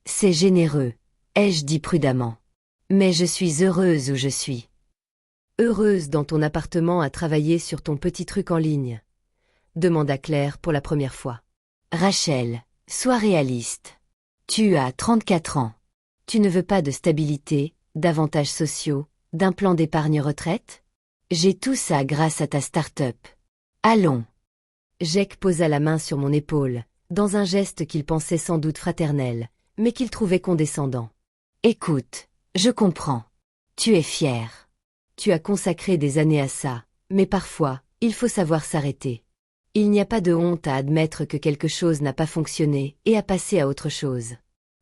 C'est généreux, ai-je dit prudemment. Mais je suis heureuse où je suis. Heureuse dans ton appartement à travailler sur ton petit truc en ligne? Demanda Claire pour la première fois. Rachel, sois réaliste. Tu as 34 ans. Tu ne veux pas de stabilité, d'avantages sociaux, d'un plan d'épargne retraite? J'ai tout ça grâce à ta start-up. Allons. Jake posa la main sur mon épaule, dans un geste qu'il pensait sans doute fraternel, mais qu'il trouvait condescendant. Écoute, je comprends. Tu es fier. Tu as consacré des années à ça, mais parfois, il faut savoir s'arrêter. Il n'y a pas de honte à admettre que quelque chose n'a pas fonctionné et à passer à autre chose.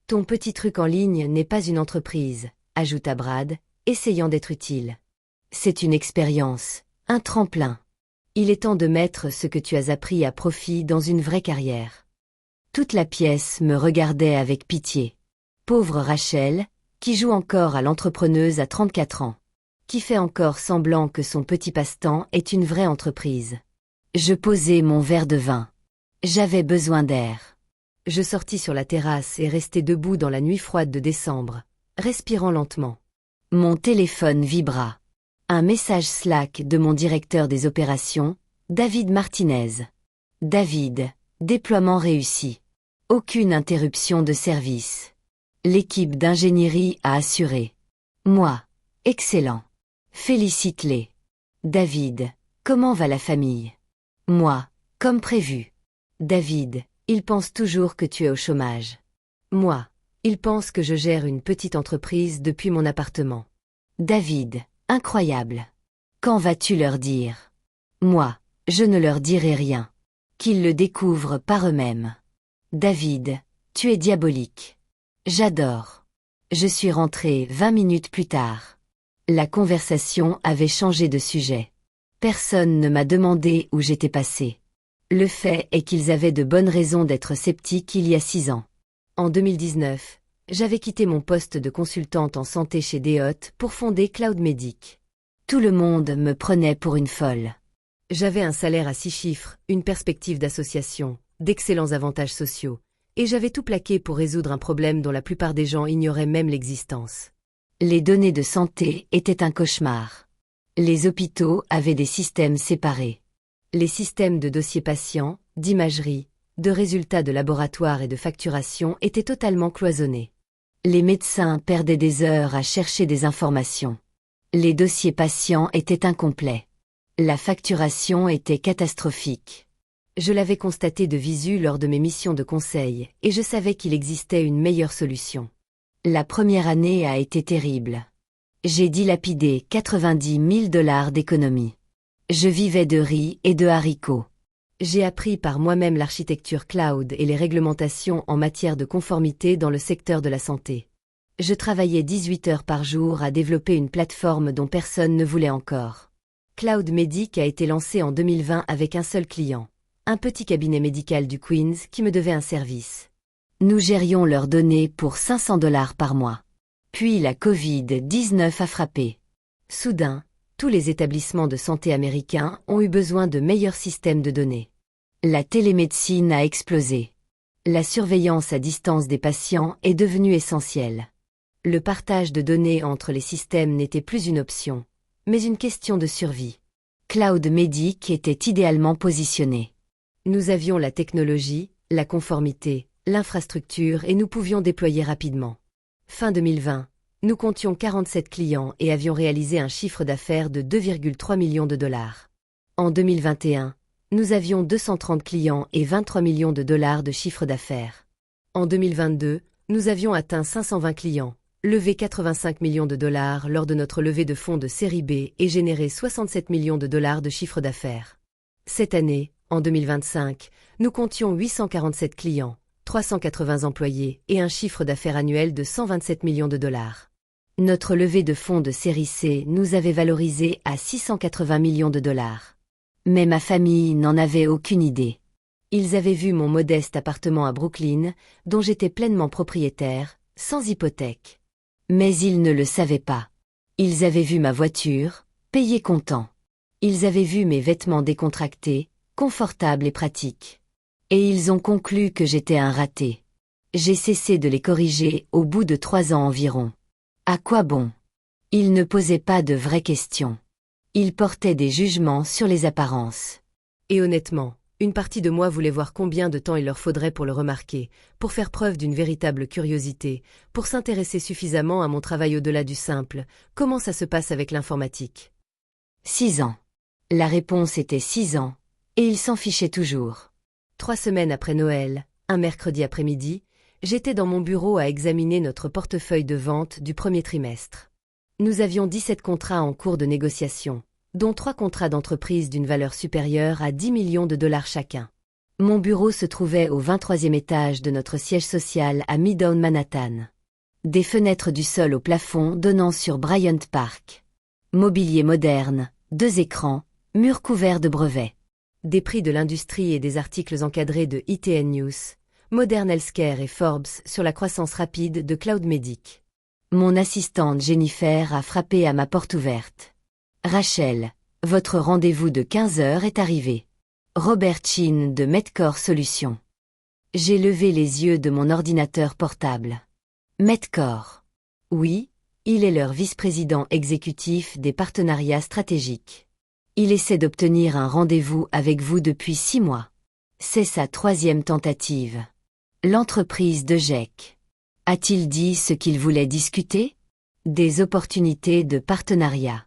Ton petit truc en ligne n'est pas une entreprise, ajouta Brad, essayant d'être utile. C'est une expérience, un tremplin. Il est temps de mettre ce que tu as appris à profit dans une vraie carrière. Toute la pièce me regardait avec pitié. Pauvre Rachel, qui joue encore à l'entrepreneuse à 34 ans. Qui fait encore semblant que son petit passe-temps est une vraie entreprise. Je posai mon verre de vin. J'avais besoin d'air. Je sortis sur la terrasse et restai debout dans la nuit froide de décembre, respirant lentement. Mon téléphone vibra. Un message Slack de mon directeur des opérations, David Martinez. David, déploiement réussi. Aucune interruption de service. L'équipe d'ingénierie a assuré. Moi, excellent. Félicite-les. David, comment va la famille? Moi, comme prévu. David, il pense toujours que tu es au chômage. Moi, il pense que je gère une petite entreprise depuis mon appartement. David, incroyable. Quand vas-tu leur dire? Moi, je ne leur dirai rien. Qu'ils le découvrent par eux-mêmes. David, tu es diabolique. J'adore. Je suis rentré 20 minutes plus tard. La conversation avait changé de sujet. Personne ne m'a demandé où j'étais passé. Le fait est qu'ils avaient de bonnes raisons d'être sceptiques il y a 6 ans. En 2019, j'avais quitté mon poste de consultante en santé chez Deot pour fonder Cloud Medic. Tout le monde me prenait pour une folle. J'avais un salaire à 6 chiffres, une perspective d'association, d'excellents avantages sociaux, et j'avais tout plaqué pour résoudre un problème dont la plupart des gens ignoraient même l'existence. Les données de santé étaient un cauchemar. Les hôpitaux avaient des systèmes séparés. Les systèmes de dossiers patients, d'imagerie, de résultats de laboratoire et de facturation étaient totalement cloisonnés. Les médecins perdaient des heures à chercher des informations. Les dossiers patients étaient incomplets. La facturation était catastrophique. Je l'avais constaté de visu lors de mes missions de conseil, et je savais qu'il existait une meilleure solution. La première année a été terrible. J'ai dilapidé 90 000 $ d'économies. Je vivais de riz et de haricots. J'ai appris par moi-même l'architecture cloud et les réglementations en matière de conformité dans le secteur de la santé. Je travaillais 18 heures par jour à développer une plateforme dont personne ne voulait encore. Cloud Medic a été lancé en 2020 avec un seul client, un petit cabinet médical du Queens qui me devait un service. Nous gérions leurs données pour 500 $ par mois. Puis la Covid-19 a frappé. Soudain, tous les établissements de santé américains ont eu besoin de meilleurs systèmes de données. La télémédecine a explosé. La surveillance à distance des patients est devenue essentielle. Le partage de données entre les systèmes n'était plus une option, mais une question de survie. Cloud Medic était idéalement positionné. Nous avions la technologie, la conformité, l'infrastructure et nous pouvions déployer rapidement. Fin 2020, nous comptions 47 clients et avions réalisé un chiffre d'affaires de 2,3 millions de dollars. En 2021, nous avions 230 clients et 23 millions de dollars de chiffre d'affaires. En 2022, nous avions atteint 520 clients, levé 85 millions de dollars lors de notre levée de fonds de série B et généré 67 millions de dollars de chiffre d'affaires. Cette année, en 2025, nous comptions 847 clients, 380 employés et un chiffre d'affaires annuel de 127 millions de dollars. Notre levée de fonds de série C nous avait valorisé à 680 millions de dollars. Mais ma famille n'en avait aucune idée. Ils avaient vu mon modeste appartement à Brooklyn, dont j'étais pleinement propriétaire, sans hypothèque. Mais ils ne le savaient pas. Ils avaient vu ma voiture, payée comptant. Ils avaient vu mes vêtements décontractés, confortables et pratiques. Et ils ont conclu que j'étais un raté. J'ai cessé de les corriger au bout de 3 ans environ. À quoi bon? Ils ne posaient pas de vraies questions. Ils portaient des jugements sur les apparences. Et honnêtement, une partie de moi voulait voir combien de temps il leur faudrait pour le remarquer, pour faire preuve d'une véritable curiosité, pour s'intéresser suffisamment à mon travail au-delà du simple. Comment ça se passe avec l'informatique? 6 ans. La réponse était 6 ans, et ils s'en fichaient toujours. 3 semaines après Noël, un mercredi après-midi, j'étais dans mon bureau à examiner notre portefeuille de vente du premier trimestre. Nous avions 17 contrats en cours de négociation, dont 3 contrats d'entreprise d'une valeur supérieure à 10 millions de dollars chacun. Mon bureau se trouvait au 23e étage de notre siège social à Midtown Manhattan. Des fenêtres du sol au plafond donnant sur Bryant Park. Mobilier moderne, 2 écrans, murs couverts de brevets. Des prix de l'industrie et des articles encadrés de ITN News, Modern Healthcare et Forbes sur la croissance rapide de Cloud Medic. Mon assistante Jennifer a frappé à ma porte ouverte. Rachel, votre rendez-vous de 15 heures est arrivé. Robert Chin de Medcore Solutions. J'ai levé les yeux de mon ordinateur portable. Medcore. Oui, il est leur vice-président exécutif des partenariats stratégiques. Il essaie d'obtenir un rendez-vous avec vous depuis 6 mois. C'est sa 3e tentative. L'entreprise de Jack. A-t-il dit ce qu'il voulait discuter? Des opportunités de partenariat.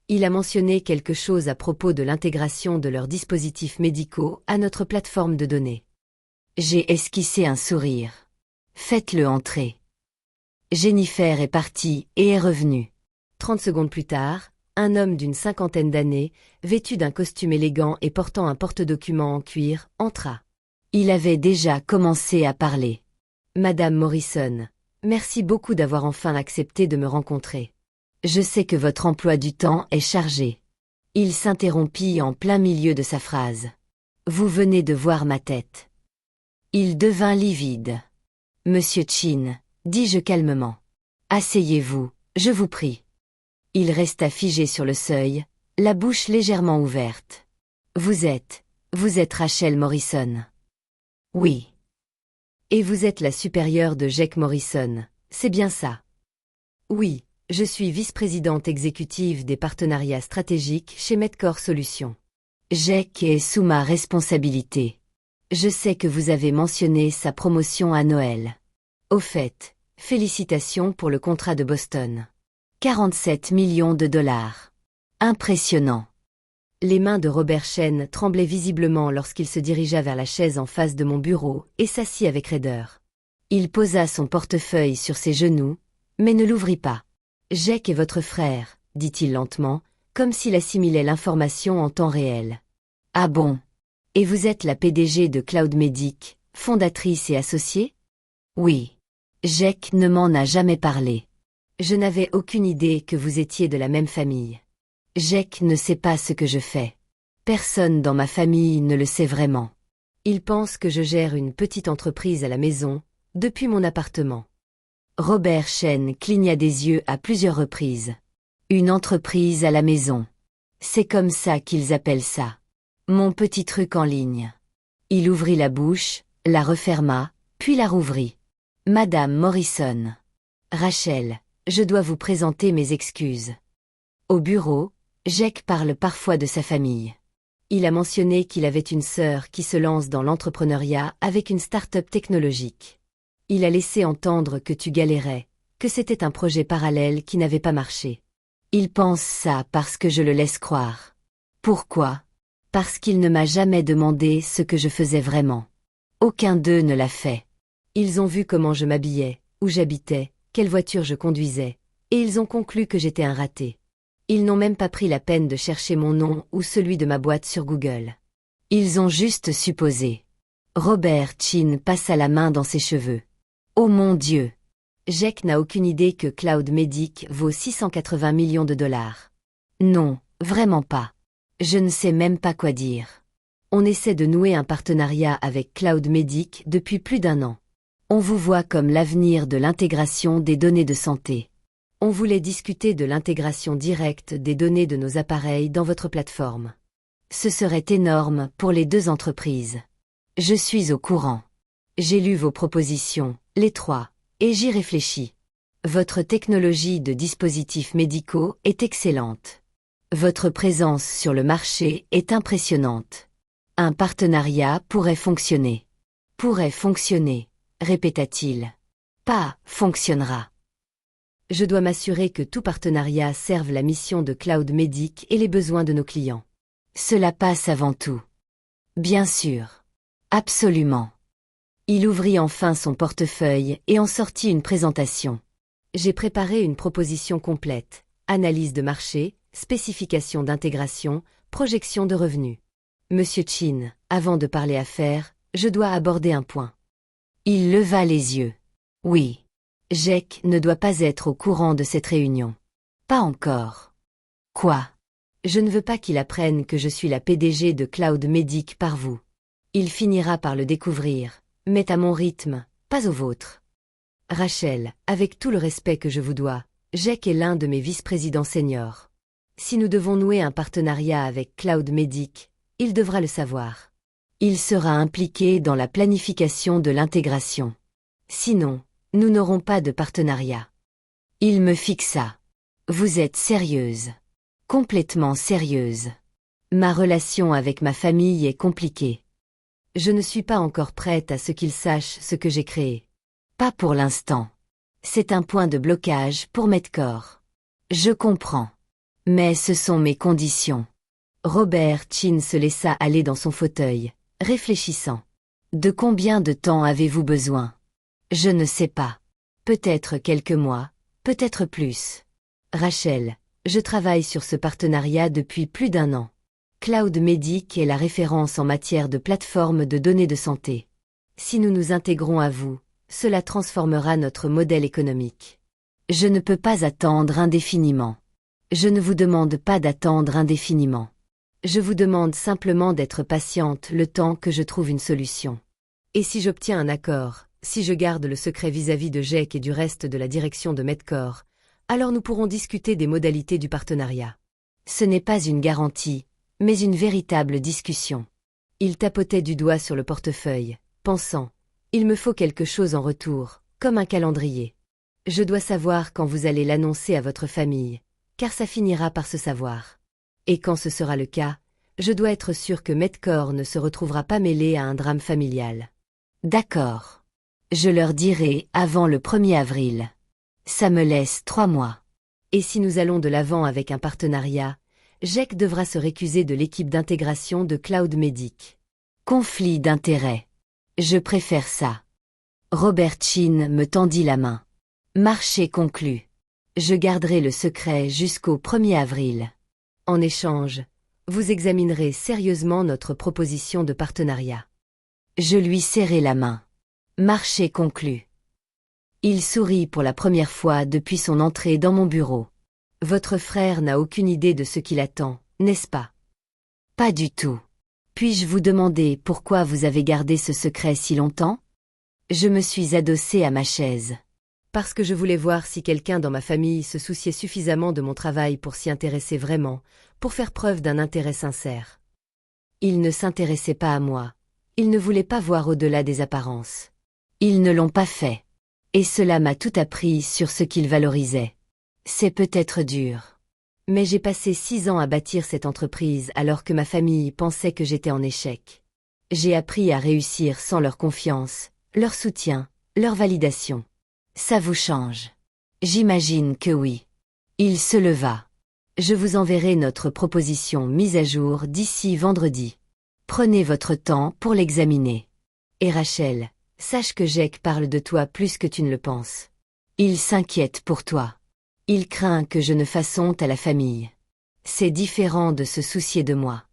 Il a mentionné quelque chose à propos de l'intégration de leurs dispositifs médicaux à notre plateforme de données. J'ai esquissé un sourire. Faites-le entrer. Jennifer est partie et est revenue. 30 secondes plus tard, un homme d'une 50aine d'années, vêtu d'un costume élégant et portant un porte-documents en cuir, entra. Il avait déjà commencé à parler. Madame Morrison, merci beaucoup d'avoir enfin accepté de me rencontrer. Je sais que votre emploi du temps est chargé. Il s'interrompit en plein milieu de sa phrase. Vous venez de voir ma tête. Il devint livide. Monsieur Chin, dis-je calmement. Asseyez-vous, je vous prie. Il resta figé sur le seuil, la bouche légèrement ouverte. Vous êtes Rachel Morrison. Oui. Et vous êtes la supérieure de Jack Morrison, c'est bien ça? Oui, je suis vice-présidente exécutive des partenariats stratégiques chez Medcore Solutions. Jack est sous ma responsabilité. Je sais que vous avez mentionné sa promotion à Noël. Au fait, félicitations pour le contrat de Boston. 47 millions de dollars. Impressionnant. Les mains de Robert Chen tremblaient visiblement lorsqu'il se dirigea vers la chaise en face de mon bureau et s'assit avec raideur. Il posa son portefeuille sur ses genoux, mais ne l'ouvrit pas. Jack est votre frère, dit-il lentement, comme s'il assimilait l'information en temps réel. Ah bon? Et vous êtes la PDG de Cloud Medic, fondatrice et associée? Oui. Jack ne m'en a jamais parlé. Je n'avais aucune idée que vous étiez de la même famille. Jack ne sait pas ce que je fais. Personne dans ma famille ne le sait vraiment. Il pense que je gère une petite entreprise à la maison, depuis mon appartement. Robert Chen cligna des yeux à plusieurs reprises. Une entreprise à la maison. C'est comme ça qu'ils appellent ça. Mon petit truc en ligne. Il ouvrit la bouche, la referma, puis la rouvrit. Madame Morrison. Rachel, je dois vous présenter mes excuses. Au bureau, Jack parle parfois de sa famille. Il a mentionné qu'il avait une sœur qui se lance dans l'entrepreneuriat avec une start-up technologique. Il a laissé entendre que tu galérais, que c'était un projet parallèle qui n'avait pas marché. Il pense ça parce que je le laisse croire. Pourquoi? Parce qu'il ne m'a jamais demandé ce que je faisais vraiment. Aucun d'eux ne l'a fait. Ils ont vu comment je m'habillais, où j'habitais, quelle voiture je conduisais, et ils ont conclu que j'étais un raté. Ils n'ont même pas pris la peine de chercher mon nom ou celui de ma boîte sur Google. Ils ont juste supposé. Robert Chin passa la main dans ses cheveux. Oh mon Dieu! Jack n'a aucune idée que Cloud Medic vaut 680 millions de dollars. Non, vraiment pas. Je ne sais même pas quoi dire. On essaie de nouer un partenariat avec Cloud Medic depuis plus d'1 an. On vous voit comme l'avenir de l'intégration des données de santé. On voulait discuter de l'intégration directe des données de nos appareils dans votre plateforme. Ce serait énorme pour les 2 entreprises. Je suis au courant. J'ai lu vos propositions, Les trois. Et j'y réfléchis. Votre technologie de dispositifs médicaux est excellente. Votre présence sur le marché est impressionnante. Un partenariat pourrait fonctionner. Pourrait fonctionner, répéta-t-il. Pas fonctionnera. Je dois m'assurer que tout partenariat serve la mission de Cloud Medic et les besoins de nos clients. Cela passe avant tout. Bien sûr. Absolument. Il ouvrit enfin son portefeuille et en sortit une présentation. J'ai préparé une proposition complète, analyse de marché, spécification d'intégration, projection de revenus. Monsieur Chin, avant de parler affaires, je dois aborder un point. Il leva les yeux. Oui. Jack ne doit pas être au courant de cette réunion. Pas encore. Quoi? Je ne veux pas qu'il apprenne que je suis la PDG de Cloud Medic par vous. Il finira par le découvrir, mais à mon rythme, pas au vôtre. Rachel, avec tout le respect que je vous dois, Jack est l'un de mes vice-présidents seniors. Si nous devons nouer un partenariat avec Cloud Medic, il devra le savoir. Il sera impliqué dans la planification de l'intégration. Sinon, nous n'aurons pas de partenariat. Il me fixa. Vous êtes sérieuse. Complètement sérieuse. Ma relation avec ma famille est compliquée. Je ne suis pas encore prête à ce qu'ils sachent ce que j'ai créé. Pas pour l'instant. C'est un point de blocage pour Medcore. Je comprends. Mais ce sont mes conditions. Robert Chin se laissa aller dans son fauteuil, réfléchissant. De combien de temps avez-vous besoin? Je ne sais pas. Peut-être quelques mois, peut-être plus. Rachel, je travaille sur ce partenariat depuis plus d'1 an. Cloud Medic est la référence en matière de plateforme de données de santé. Si nous nous intégrons à vous, cela transformera notre modèle économique. Je ne peux pas attendre indéfiniment. Je ne vous demande pas d'attendre indéfiniment. Je vous demande simplement d'être patiente le temps que je trouve une solution. Et si j'obtiens un accord, si je garde le secret vis-à-vis de Jack et du reste de la direction de Medcore, alors nous pourrons discuter des modalités du partenariat. Ce n'est pas une garantie, mais une véritable discussion. Il tapotait du doigt sur le portefeuille, pensant « Il me faut quelque chose en retour, comme un calendrier. Je dois savoir quand vous allez l'annoncer à votre famille, car ça finira par se savoir. Et quand ce sera le cas, je dois être sûr que Medcore ne se retrouvera pas mêlé à un drame familial. » D'accord. Je leur dirai avant le 1er avril. Ça me laisse 3 mois. Et si nous allons de l'avant avec un partenariat, Jack devra se récuser de l'équipe d'intégration de Cloud Medic. Conflit d'intérêts. Je préfère ça. Robert Chin me tendit la main. Marché conclu. Je garderai le secret jusqu'au 1er avril. En échange, vous examinerez sérieusement notre proposition de partenariat. Je lui serrai la main. Marché conclu. Il sourit pour la première fois depuis son entrée dans mon bureau. Votre frère n'a aucune idée de ce qu'il attend, n'est-ce pas? Pas du tout. Puis-je vous demander pourquoi vous avez gardé ce secret si longtemps? Je me suis adossée à ma chaise. Parce que je voulais voir si quelqu'un dans ma famille se souciait suffisamment de mon travail pour s'y intéresser vraiment, pour faire preuve d'un intérêt sincère. Il ne s'intéressait pas à moi. Il ne voulait pas voir au-delà des apparences. Ils ne l'ont pas fait. Et cela m'a tout appris sur ce qu'ils valorisaient. C'est peut-être dur. Mais j'ai passé 6 ans à bâtir cette entreprise alors que ma famille pensait que j'étais en échec. J'ai appris à réussir sans leur confiance, leur soutien, leur validation. Ça vous change. J'imagine que oui. Il se leva. Je vous enverrai notre proposition mise à jour d'ici vendredi. Prenez votre temps pour l'examiner. Et Rachel, sache que Jack parle de toi plus que tu ne le penses. Il s'inquiète pour toi. Il craint que je ne fasse honte à la famille. C'est différent de se soucier de moi.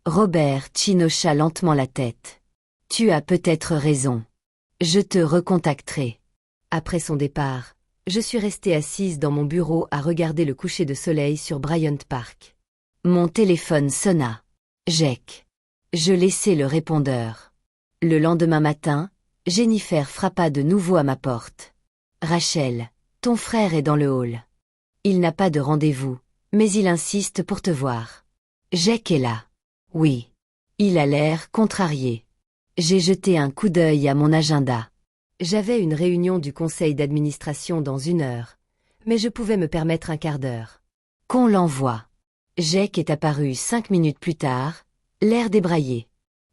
Robert Chin hocha lentement la tête. Tu as peut-être raison. Je te recontacterai. Après son départ, je suis restée assise dans mon bureau à regarder le coucher de soleil sur Bryant Park. Mon téléphone sonna. Jack. Je laissai le répondeur. Le lendemain matin, Jennifer frappa de nouveau à ma porte. Rachel, ton frère est dans le hall. Il n'a pas de rendez-vous, mais il insiste pour te voir. Jack est là. Oui. Il a l'air contrarié. J'ai jeté un coup d'œil à mon agenda. J'avais une réunion du conseil d'administration dans 1 heure, mais je pouvais me permettre un quart d'heure. Qu'on l'envoie. Jake est apparu 5 minutes plus tard, l'air débraillé.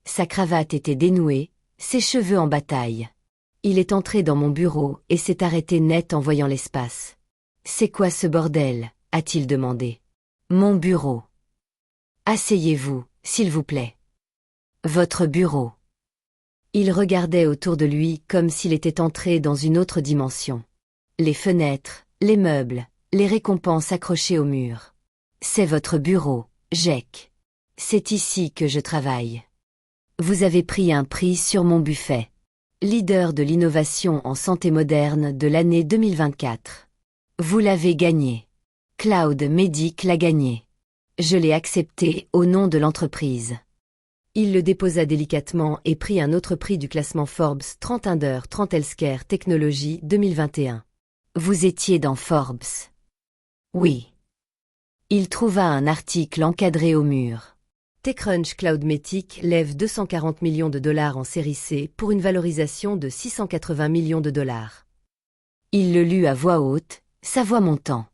Sa cravate était dénouée, ses cheveux en bataille. Il est entré dans mon bureau et s'est arrêté net en voyant l'espace. « C'est quoi ce bordel ?» a-t-il demandé. « Mon bureau. »« Asseyez-vous, s'il vous plaît. »« Votre bureau. » Il regardait autour de lui comme s'il était entré dans une autre dimension. Les fenêtres, les meubles, les récompenses accrochées au mur. « C'est votre bureau, Jake. C'est ici que je travaille. Vous avez pris un prix sur mon buffet. Leader de l'innovation en santé moderne de l'année 2024. Vous l'avez gagné. Cloud Medic l'a gagné. Je l'ai accepté au nom de l'entreprise. » Il le déposa délicatement et prit un autre prix du classement Forbes 30 Under 30 Healthcare Technology 2021. Vous étiez dans Forbes. Oui. Il trouva un article encadré au mur. TechCrunch Cloud Medic lève 240 millions de dollars en série C pour une valorisation de 680 millions de dollars. Il le lut à voix haute, sa voix montant.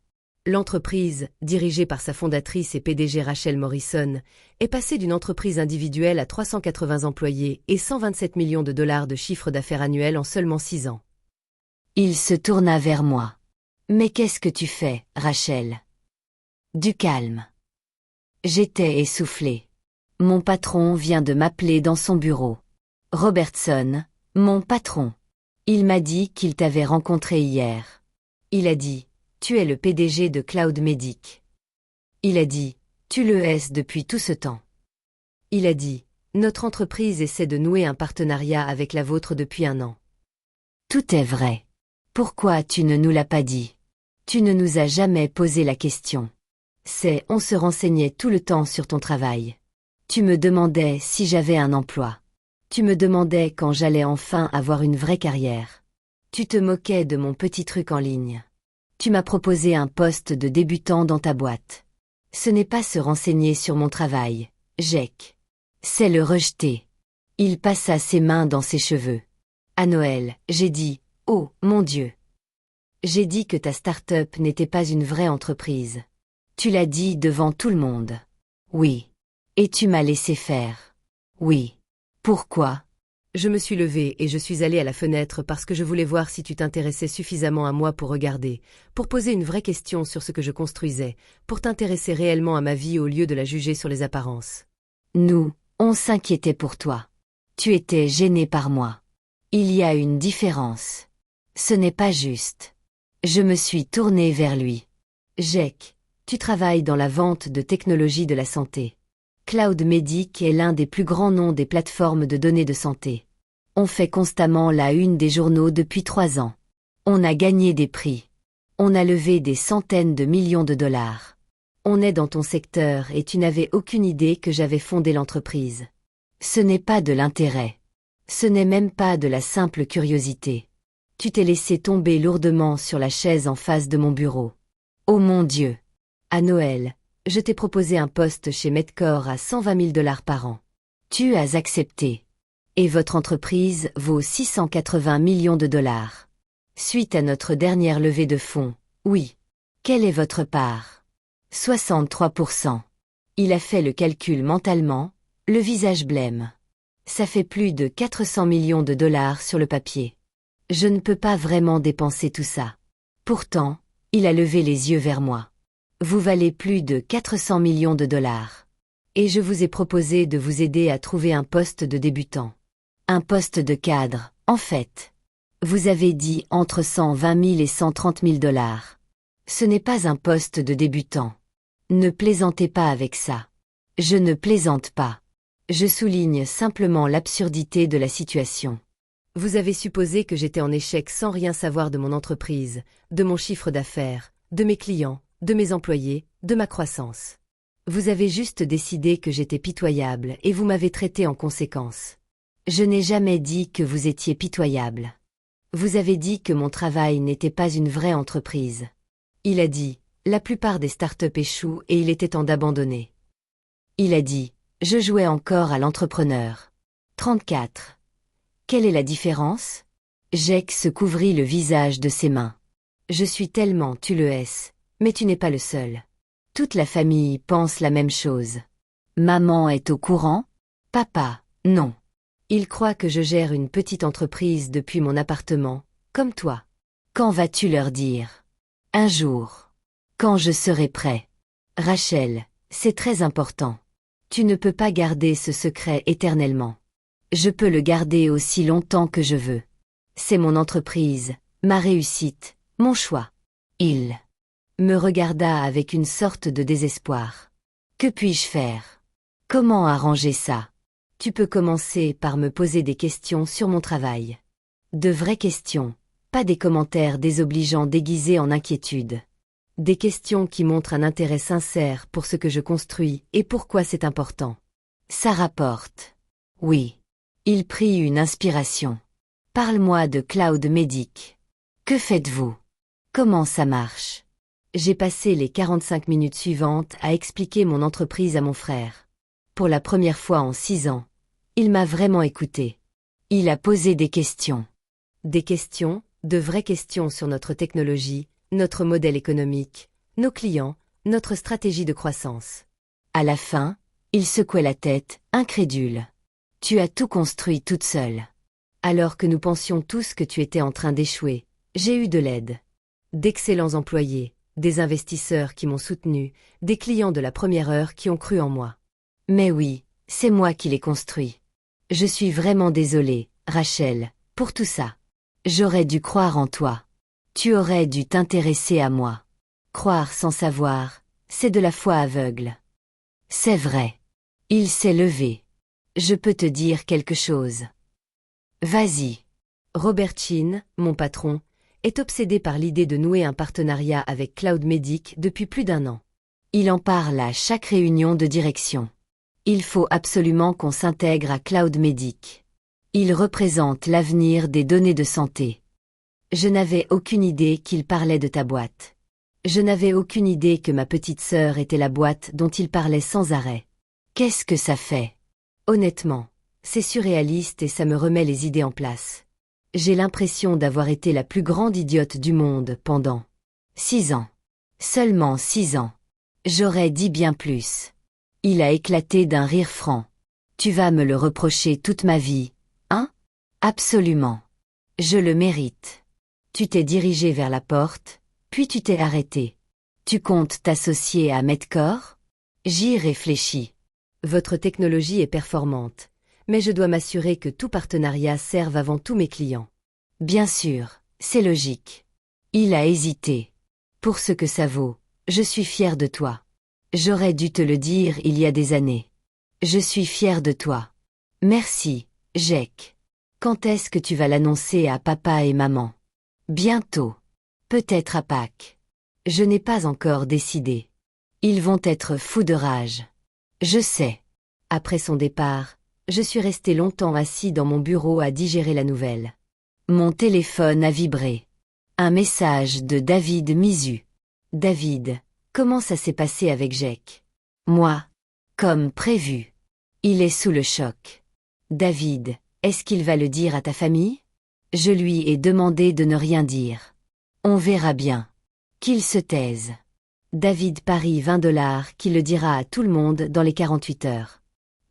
L'entreprise, dirigée par sa fondatrice et PDG Rachel Morrison, est passée d'une entreprise individuelle à 380 employés et 127 millions de dollars de chiffre d'affaires annuel en seulement 6 ans. Il se tourna vers moi. « Mais qu'est-ce que tu fais, Rachel ?» Du calme. J'étais essoufflé. Mon patron vient de m'appeler dans son bureau. Robertson, mon patron. Il m'a dit qu'il t'avait rencontré hier. Il a dit, tu es le PDG de Cloud Medic. Il a dit, tu le es depuis tout ce temps. Il a dit, notre entreprise essaie de nouer un partenariat avec la vôtre depuis 1 an. Tout est vrai. Pourquoi tu ne nous l'as pas dit? Tu ne nous as jamais posé la question. On se renseignait tout le temps sur ton travail. Tu me demandais si j'avais un emploi. Tu me demandais quand j'allais enfin avoir une vraie carrière. Tu te moquais de mon petit truc en ligne. Tu m'as proposé un poste de débutant dans ta boîte. Ce n'est pas se renseigner sur mon travail, Jake. C'est le rejeter. Il passa ses mains dans ses cheveux. À Noël, j'ai dit, oh, mon Dieu. J'ai dit que ta start-up n'était pas une vraie entreprise. Tu l'as dit devant tout le monde. Oui. Et tu m'as laissé faire. Oui. Pourquoi? Je me suis levé et je suis allé à la fenêtre parce que je voulais voir si tu t'intéressais suffisamment à moi pour regarder, pour poser une vraie question sur ce que je construisais, pour t'intéresser réellement à ma vie au lieu de la juger sur les apparences. Nous, on s'inquiétait pour toi. Tu étais gêné par moi. Il y a une différence. Ce n'est pas juste. Je me suis tourné vers lui. Jake, tu travailles dans la vente de technologies de la santé. Cloud Medic est l'un des plus grands noms des plateformes de données de santé. On fait constamment la une des journaux depuis 3 ans. On a gagné des prix. On a levé des centaines de millions de dollars. On est dans ton secteur et tu n'avais aucune idée que j'avais fondé l'entreprise. Ce n'est pas de l'intérêt. Ce n'est même pas de la simple curiosité. Tu t'es laissé tomber lourdement sur la chaise en face de mon bureau. Oh mon Dieu! À Noël, je t'ai proposé un poste chez Medcore à 120 000 dollars par an. Tu as accepté. Et votre entreprise vaut 680 millions de dollars. Suite à notre dernière levée de fonds, oui. Quelle est votre part? 63%. Il a fait le calcul mentalement, le visage blême. Ça fait plus de 400 millions de dollars sur le papier. Je ne peux pas vraiment dépenser tout ça. Pourtant, il a levé les yeux vers moi. Vous valez plus de 400 millions de dollars. Et je vous ai proposé de vous aider à trouver un poste de débutant. Un poste de cadre, en fait. Vous avez dit entre 120 000 et 130 000 dollars. Ce n'est pas un poste de débutant. Ne plaisantez pas avec ça. Je ne plaisante pas. Je souligne simplement l'absurdité de la situation. Vous avez supposé que j'étais en échec sans rien savoir de mon entreprise, de mon chiffre d'affaires, de mes clients, de mes employés, de ma croissance. Vous avez juste décidé que j'étais pitoyable et vous m'avez traité en conséquence. Je n'ai jamais dit que vous étiez pitoyable. Vous avez dit que mon travail n'était pas une vraie entreprise. Il a dit, la plupart des startups échouent et il était temps d'abandonner. Il a dit, je jouais encore à l'entrepreneur. 34. Quelle est la différence? Jake se couvrit le visage de ses mains. Je suis tellement tu le es, mais tu n'es pas le seul. Toute la famille pense la même chose. Maman est au courant? Papa, non. Il croit que je gère une petite entreprise depuis mon appartement, comme toi. Quand vas-tu leur dire? Un jour. Quand je serai prêt. Rachel, c'est très important. Tu ne peux pas garder ce secret éternellement. Je peux le garder aussi longtemps que je veux. C'est mon entreprise, ma réussite, mon choix. Il me regarda avec une sorte de désespoir. Que puis-je faire? Comment arranger ça? Tu peux commencer par me poser des questions sur mon travail. De vraies questions, pas des commentaires désobligeants déguisés en inquiétude. Des questions qui montrent un intérêt sincère pour ce que je construis et pourquoi c'est important. Ça rapporte. Oui. Il prit une inspiration. Parle-moi de Cloud Medic. Que faites-vous? Comment ça marche? J'ai passé les 45 minutes suivantes à expliquer mon entreprise à mon frère. Pour la première fois en 6 ans, il m'a vraiment écouté. Il a posé des questions. Des questions, de vraies questions sur notre technologie, notre modèle économique, nos clients, notre stratégie de croissance. À la fin, il secouait la tête, incrédule. Tu as tout construit toute seule. Alors que nous pensions tous que tu étais en train d'échouer, j'ai eu de l'aide. D'excellents employés, des investisseurs qui m'ont soutenu, des clients de la première heure qui ont cru en moi. Mais oui, c'est moi qui l'ai construit. Je suis vraiment désolée, Rachel, pour tout ça. J'aurais dû croire en toi. Tu aurais dû t'intéresser à moi. Croire sans savoir, c'est de la foi aveugle. C'est vrai. Il s'est levé. Je peux te dire quelque chose. Vas-y. Robert Chin, mon patron, est obsédé par l'idée de nouer un partenariat avec Cloud Medic depuis plus d'1 an. Il en parle à chaque réunion de direction. Il faut absolument qu'on s'intègre à Cloud Medic. Il représente l'avenir des données de santé. Je n'avais aucune idée qu'il parlait de ta boîte. Je n'avais aucune idée que ma petite sœur était la boîte dont il parlait sans arrêt. Qu'est-ce que ça fait? Honnêtement, c'est surréaliste et ça me remet les idées en place. J'ai l'impression d'avoir été la plus grande idiote du monde pendant 6 ans. Seulement 6 ans. J'aurais dit bien plus. Il a éclaté d'un rire franc. Tu vas me le reprocher toute ma vie, hein? Absolument. Je le mérite. Tu t'es dirigé vers la porte, puis tu t'es arrêté. Tu comptes t'associer à Medcore? J'y réfléchis. Votre technologie est performante, mais je dois m'assurer que tout partenariat serve avant tout mes clients. Bien sûr, c'est logique. Il a hésité. Pour ce que ça vaut, je suis fier de toi. J'aurais dû te le dire il y a des années. Je suis fier de toi. Merci, Jake. Quand est-ce que tu vas l'annoncer à papa et maman? Bientôt. Peut-être à Pâques. Je n'ai pas encore décidé. Ils vont être fous de rage. Je sais. Après son départ, je suis resté longtemps assis dans mon bureau à digérer la nouvelle. Mon téléphone a vibré. Un message de David Mizu. David, comment ça s'est passé avec Jake? Moi. Comme prévu. Il est sous le choc. David, est-ce qu'il va le dire à ta famille? Je lui ai demandé de ne rien dire. On verra bien. Qu'il se taise. David parie $20 qu'il le dira à tout le monde dans les 48 heures.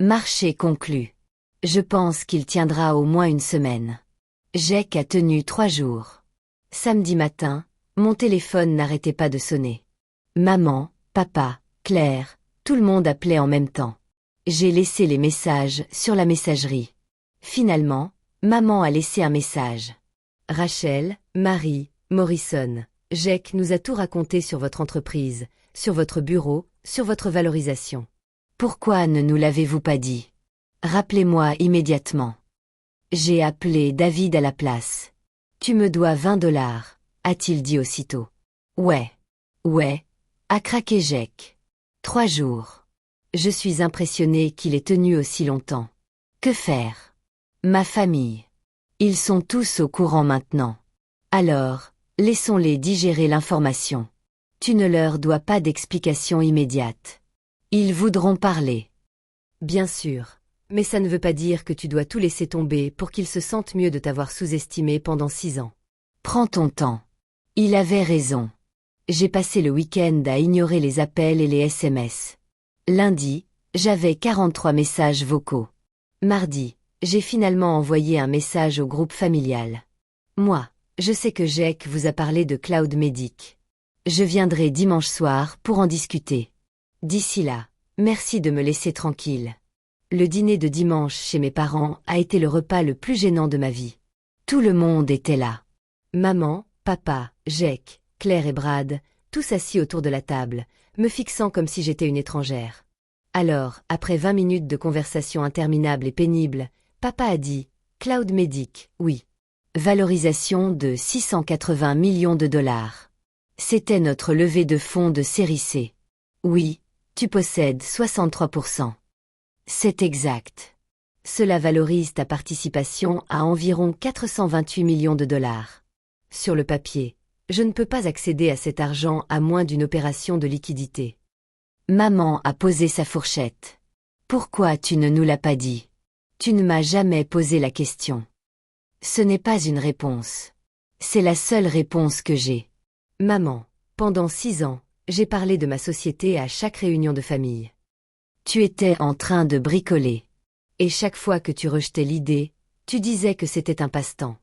Marché conclu. Je pense qu'il tiendra au moins 1 semaine. Jake a tenu 3 jours. Samedi matin, mon téléphone n'arrêtait pas de sonner. Maman, papa, Claire, tout le monde appelait en même temps. J'ai laissé les messages sur la messagerie. Finalement, maman a laissé un message. Rachel, Marie, Morrison, Jake nous a tout raconté sur votre entreprise, sur votre bureau, sur votre valorisation. Pourquoi ne nous l'avez-vous pas dit? Rappelez-moi immédiatement. J'ai appelé David à la place. Tu me dois $20, a-t-il dit aussitôt. Ouais, a craqué Jake. 3 jours. Je suis impressionné qu'il ait tenu aussi longtemps. Que faire? Ma famille. Ils sont tous au courant maintenant. Alors, laissons-les digérer l'information. Tu ne leur dois pas d'explication immédiate. Ils voudront parler. Bien sûr. Mais ça ne veut pas dire que tu dois tout laisser tomber pour qu'il se sente mieux de t'avoir sous-estimé pendant 6 ans. Prends ton temps. Il avait raison. J'ai passé le week-end à ignorer les appels et les SMS. Lundi, j'avais 43 messages vocaux. Mardi, j'ai finalement envoyé un message au groupe familial. Moi, je sais que Jack vous a parlé de Cloud Medic. Je viendrai dimanche soir pour en discuter. D'ici là, merci de me laisser tranquille. Le dîner de dimanche chez mes parents a été le repas le plus gênant de ma vie. Tout le monde était là. Maman, papa, Jack, Claire et Brad, tous assis autour de la table, me fixant comme si j'étais une étrangère. Alors, après 20 minutes de conversation interminable et pénible, papa a dit « Cloud Medic, oui. Valorisation de 680 millions de dollars. C'était notre levée de fonds de série C. Oui, tu possèdes 63%. C'est exact. Cela valorise ta participation à environ 428 millions de dollars. Sur le papier, je ne peux pas accéder à cet argent à moins d'une opération de liquidité. » Maman a posé sa fourchette. Pourquoi tu ne nous l'as pas dit? Tu ne m'as jamais posé la question. Ce n'est pas une réponse. C'est la seule réponse que j'ai. Maman, pendant 6 ans, j'ai parlé de ma société à chaque réunion de famille. Tu étais en train de bricoler. Et chaque fois que tu rejetais l'idée, tu disais que c'était un passe-temps.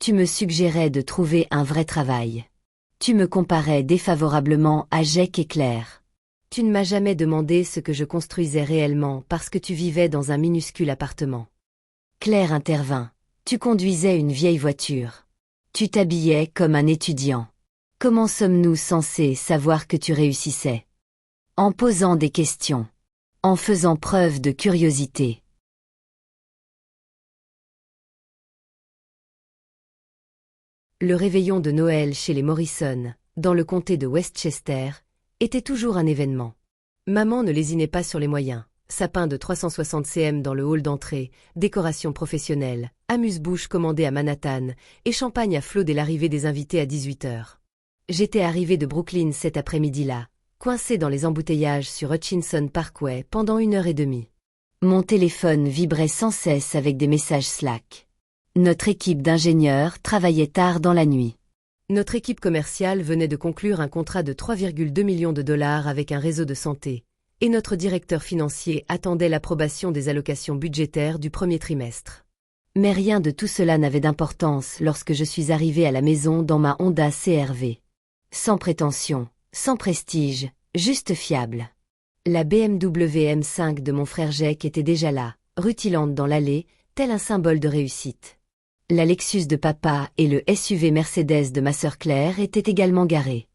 Tu me suggérais de trouver un vrai travail. Tu me comparais défavorablement à Jack et Claire. Tu ne m'as jamais demandé ce que je construisais réellement parce que tu vivais dans un minuscule appartement. Claire intervint. Tu conduisais une vieille voiture. Tu t'habillais comme un étudiant. Comment sommes-nous censés savoir que tu réussissais? En posant des questions. En faisant preuve de curiosité. Le réveillon de Noël chez les Morrison, dans le comté de Westchester, était toujours un événement. Maman ne lésinait pas sur les moyens. Sapin de 360 cm dans le hall d'entrée, décoration professionnelle, amuse-bouche commandée à Manhattan, et champagne à flot dès l'arrivée des invités à 18h. J'étais arrivé de Brooklyn cet après-midi-là, coincé dans les embouteillages sur Hutchinson Parkway pendant 1h30. Mon téléphone vibrait sans cesse avec des messages Slack. Notre équipe d'ingénieurs travaillait tard dans la nuit. Notre équipe commerciale venait de conclure un contrat de 3,2 millions de dollars avec un réseau de santé, et notre directeur financier attendait l'approbation des allocations budgétaires du premier trimestre. Mais rien de tout cela n'avait d'importance lorsque je suis arrivé à la maison dans ma Honda CR-V. Sans prétention, sans prestige, juste fiable. La BMW M5 de mon frère Jack était déjà là, rutilante dans l'allée, tel un symbole de réussite. La Lexus de papa et le SUV Mercedes de ma sœur Claire étaient également garés.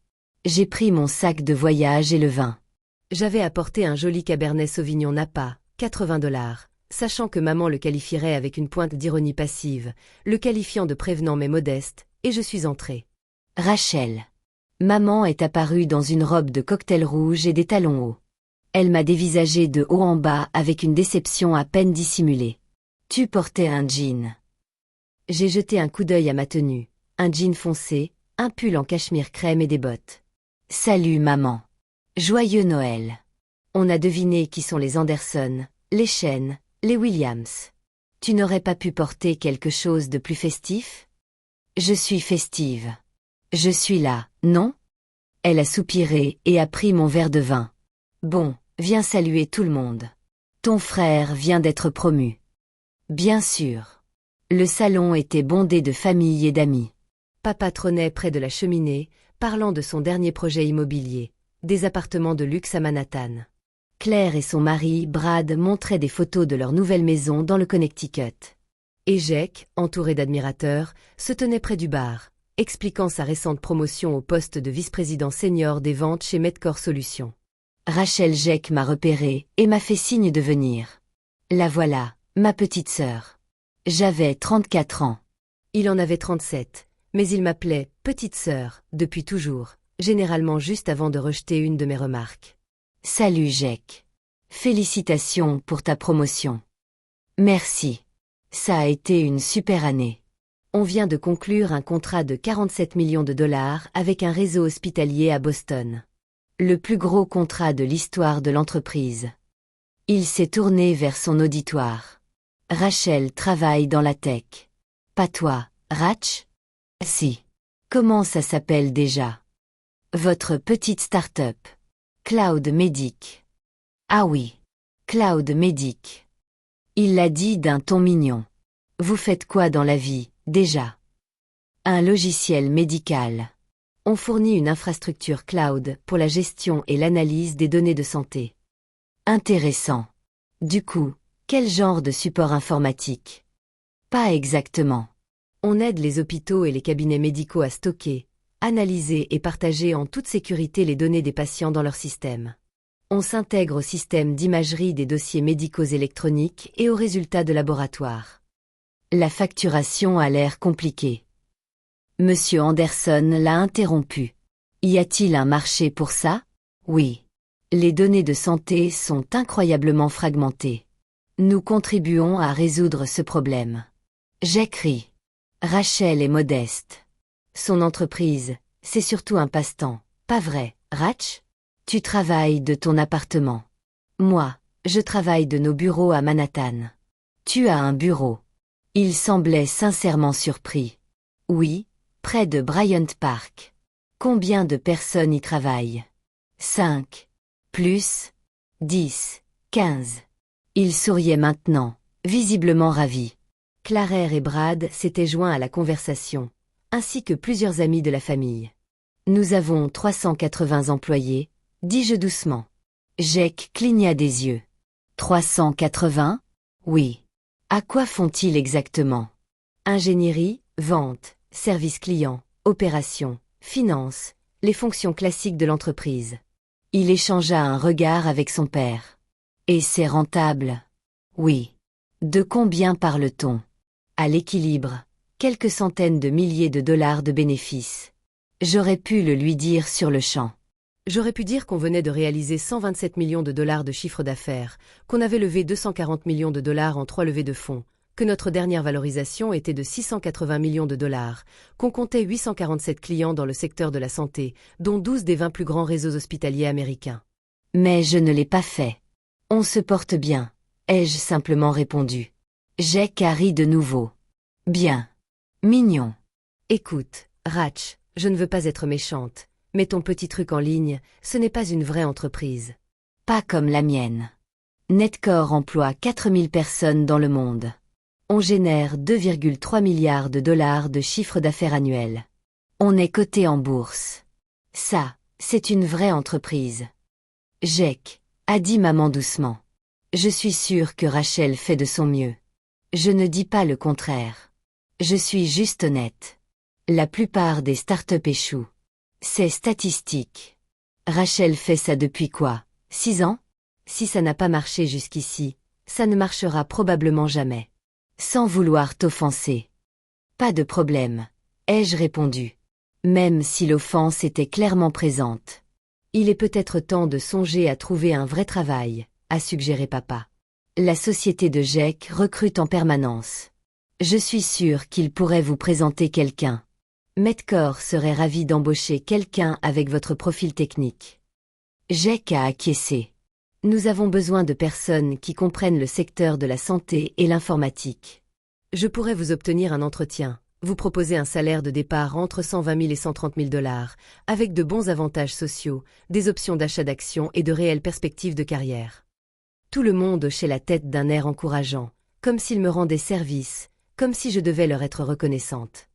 J'ai pris mon sac de voyage et le vin. J'avais apporté un joli Cabernet Sauvignon Napa, 80 $, sachant que maman le qualifierait avec une pointe d'ironie passive, le qualifiant de prévenant mais modeste, et je suis entrée. Rachel. Maman est apparue dans une robe de cocktail rouge et des talons hauts. Elle m'a dévisagé de haut en bas avec une déception à peine dissimulée. Tu portais un jean. J'ai jeté un coup d'œil à ma tenue, un jean foncé, un pull en cachemire crème et des bottes. Salut maman. Joyeux Noël. On a deviné qui sont les Anderson, les Chen, les Williams. Tu n'aurais pas pu porter quelque chose de plus festif? Je suis festive. Je suis là, non? Elle a soupiré et a pris mon verre de vin. Bon, viens saluer tout le monde. Ton frère vient d'être promu. Bien sûr. Le salon était bondé de familles et d'amis. Papa trônait près de la cheminée, parlant de son dernier projet immobilier, des appartements de luxe à Manhattan. Claire et son mari, Brad, montraient des photos de leur nouvelle maison dans le Connecticut. Et Jack, entouré d'admirateurs, se tenait près du bar, expliquant sa récente promotion au poste de vice-président senior des ventes chez Medcore Solutions. Rachel Jack m'a repéré et m'a fait signe de venir. La voilà, ma petite sœur. J'avais 34 ans. Il en avait 37, mais il m'appelait « petite sœur » depuis toujours, généralement juste avant de rejeter une de mes remarques. Salut Jack. Félicitations pour ta promotion. Merci. Ça a été une super année. On vient de conclure un contrat de 47 millions de dollars avec un réseau hospitalier à Boston. Le plus gros contrat de l'histoire de l'entreprise. Il s'est tourné vers son auditoire. Rachel travaille dans la tech. Pas toi, Rach? Si. Comment ça s'appelle déjà? Votre petite start-up. Cloud Medic. Ah oui. Cloud Medic. Il l'a dit d'un ton mignon. Vous faites quoi dans la vie, déjà? Un logiciel médical. On fournit une infrastructure cloud pour la gestion et l'analyse des données de santé. Intéressant. Du coup, quel genre de support informatique? Pas exactement. On aide les hôpitaux et les cabinets médicaux à stocker, analyser et partager en toute sécurité les données des patients dans leur système. On s'intègre au système d'imagerie des dossiers médicaux électroniques et aux résultats de laboratoire. La facturation a l'air compliquée. Monsieur Anderson l'a interrompu. Y a-t-il un marché pour ça? Oui. Les données de santé sont incroyablement fragmentées. Nous contribuons à résoudre ce problème. J'écris. Rachel est modeste. Son entreprise, c'est surtout un passe-temps, pas vrai, Rach? Tu travailles de ton appartement. Moi, je travaille de nos bureaux à Manhattan. Tu as un bureau. Il semblait sincèrement surpris. Oui, près de Bryant Park. Combien de personnes y travaillent? 5. Plus 10, 15. Il souriait maintenant, visiblement ravi. Claire et Brad s'étaient joints à la conversation, ainsi que plusieurs amis de la famille. Nous avons 380 employés, dis-je doucement. Jake cligna des yeux. 380? Oui. À quoi font-ils exactement? Ingénierie, vente, service client, opération, finance, les fonctions classiques de l'entreprise. Il échangea un regard avec son père. Et c'est rentable? Oui. De combien parle-t-on? À l'équilibre, quelques centaines de milliers de dollars de bénéfices. J'aurais pu le lui dire sur le champ. J'aurais pu dire qu'on venait de réaliser 127 millions de dollars de chiffre d'affaires, qu'on avait levé 240 millions de dollars en 3 levées de fonds, que notre dernière valorisation était de 680 millions de dollars, qu'on comptait 847 clients dans le secteur de la santé, dont 12 des 20 plus grands réseaux hospitaliers américains. Mais je ne l'ai pas fait. On se porte bien, ai-je simplement répondu. Jake a ri de nouveau. Bien. Mignon. Écoute, Rach, je ne veux pas être méchante, mais ton petit truc en ligne, ce n'est pas une vraie entreprise. Pas comme la mienne. Netcore emploie 4000 personnes dans le monde. On génère 2,3 milliards de dollars de chiffre d'affaires annuel. On est coté en bourse. Ça, c'est une vraie entreprise. Jake, a dit maman doucement. Je suis sûre que Rachel fait de son mieux. Je ne dis pas le contraire. Je suis juste honnête. La plupart des startups échouent. C'est statistique. Rachel fait ça depuis quoi? 6 ans? Si ça n'a pas marché jusqu'ici, ça ne marchera probablement jamais. Sans vouloir t'offenser. Pas de problème, ai-je répondu. Même si l'offense était clairement présente. Il est peut-être temps de songer à trouver un vrai travail, a suggéré papa. La société de Jake recrute en permanence. Je suis sûre qu'il pourrait vous présenter quelqu'un. Medcore serait ravi d'embaucher quelqu'un avec votre profil technique. Jake a acquiescé. Nous avons besoin de personnes qui comprennent le secteur de la santé et l'informatique. Je pourrais vous obtenir un entretien, vous proposer un salaire de départ entre 120 000 et 130 000 dollars, avec de bons avantages sociaux, des options d'achat d'actions et de réelles perspectives de carrière. Tout le monde hochait la tête d'un air encourageant, comme s'ils me rendaient service, comme si je devais leur être reconnaissante.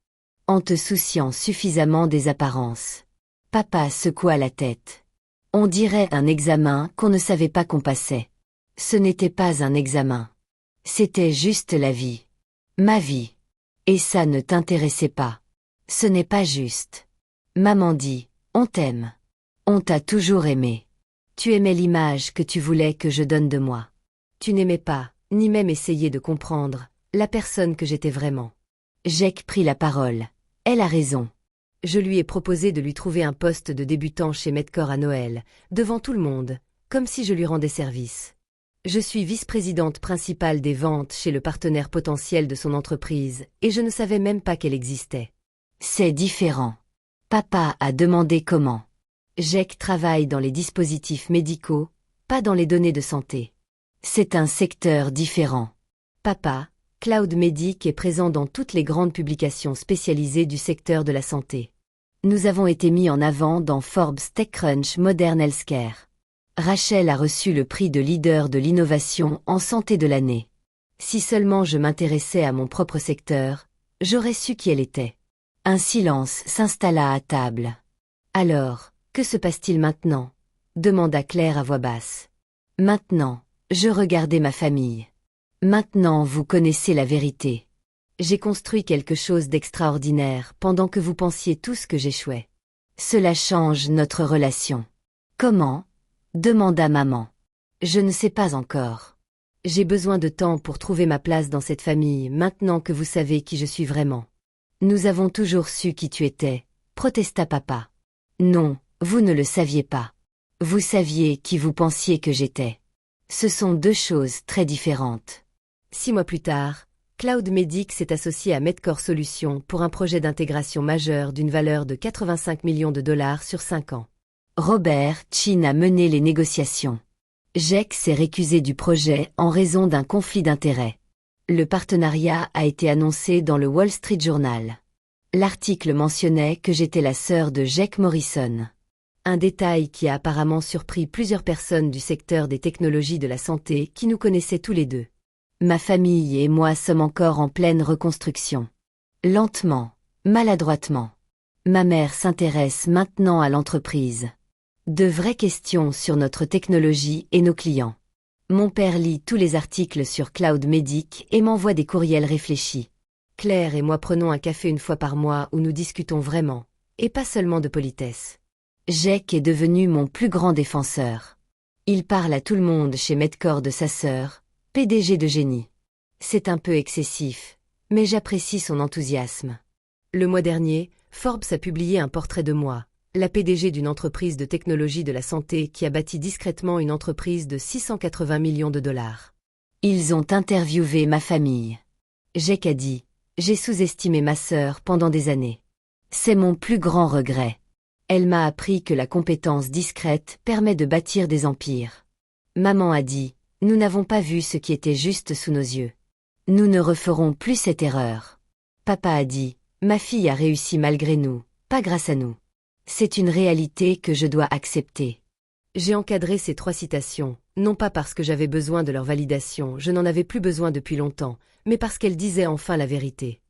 En te souciant suffisamment des apparences. Papa secoua la tête. On dirait un examen qu'on ne savait pas qu'on passait. Ce n'était pas un examen. C'était juste la vie. Ma vie. Et ça ne t'intéressait pas. Ce n'est pas juste. Maman dit, on t'aime. On t'a toujours aimé. Tu aimais l'image que tu voulais que je donne de moi. Tu n'aimais pas, ni même essayer de comprendre, la personne que j'étais vraiment. Jake prit la parole. Elle a raison. Je lui ai proposé de lui trouver un poste de débutant chez Medcore à Noël, devant tout le monde, comme si je lui rendais service. Je suis vice-présidente principale des ventes chez le partenaire potentiel de son entreprise, et je ne savais même pas qu'elle existait. C'est différent. Papa a demandé comment. Jake travaille dans les dispositifs médicaux, pas dans les données de santé. C'est un secteur différent. Papa, Cloud Medic est présent dans toutes les grandes publications spécialisées du secteur de la santé. Nous avons été mis en avant dans Forbes TechCrunch Modern Healthcare. Rachel a reçu le prix de leader de l'innovation en santé de l'année. Si seulement je m'intéressais à mon propre secteur, j'aurais su qui elle était. Un silence s'installa à table. Alors, que se passe-t-il maintenant? Demanda Claire à voix basse. Maintenant, je regardais ma famille. Maintenant vous connaissez la vérité. J'ai construit quelque chose d'extraordinaire pendant que vous pensiez tous que j'échouais. Cela change notre relation. Comment? Demanda maman. Je ne sais pas encore. J'ai besoin de temps pour trouver ma place dans cette famille maintenant que vous savez qui je suis vraiment. Nous avons toujours su qui tu étais, protesta papa. Non, vous ne le saviez pas. Vous saviez qui vous pensiez que j'étais. Ce sont deux choses très différentes. 6 mois plus tard, Cloud Medic s'est associé à Medcore Solutions pour un projet d'intégration majeur d'une valeur de 85 millions de dollars sur 5 ans. Robert Chin a mené les négociations. Jack s'est récusé du projet en raison d'un conflit d'intérêts. Le partenariat a été annoncé dans le Wall Street Journal. L'article mentionnait que j'étais la sœur de Jack Morrison. Un détail qui a apparemment surpris plusieurs personnes du secteur des technologies de la santé qui nous connaissaient tous les deux. Ma famille et moi sommes encore en pleine reconstruction. Lentement, maladroitement. Ma mère s'intéresse maintenant à l'entreprise. De vraies questions sur notre technologie et nos clients. Mon père lit tous les articles sur Cloud Medic et m'envoie des courriels réfléchis. Claire et moi prenons un café une fois par mois où nous discutons vraiment, et pas seulement de politesse. Jack est devenu mon plus grand défenseur. Il parle à tout le monde chez Medcore de sa sœur, PDG de génie. C'est un peu excessif, mais j'apprécie son enthousiasme. Le mois dernier, Forbes a publié un portrait de moi, la PDG d'une entreprise de technologie de la santé qui a bâti discrètement une entreprise de 680 millions de dollars. Ils ont interviewé ma famille. Jack a dit, j'ai sous-estimé ma sœur pendant des années. C'est mon plus grand regret. Elle m'a appris que la compétence discrète permet de bâtir des empires. Maman a dit, nous n'avons pas vu ce qui était juste sous nos yeux. Nous ne referons plus cette erreur. Papa a dit, ma fille a réussi malgré nous, pas grâce à nous. C'est une réalité que je dois accepter. J'ai encadré ces 3 citations, non pas parce que j'avais besoin de leur validation, je n'en avais plus besoin depuis longtemps, mais parce qu'elles disaient enfin la vérité.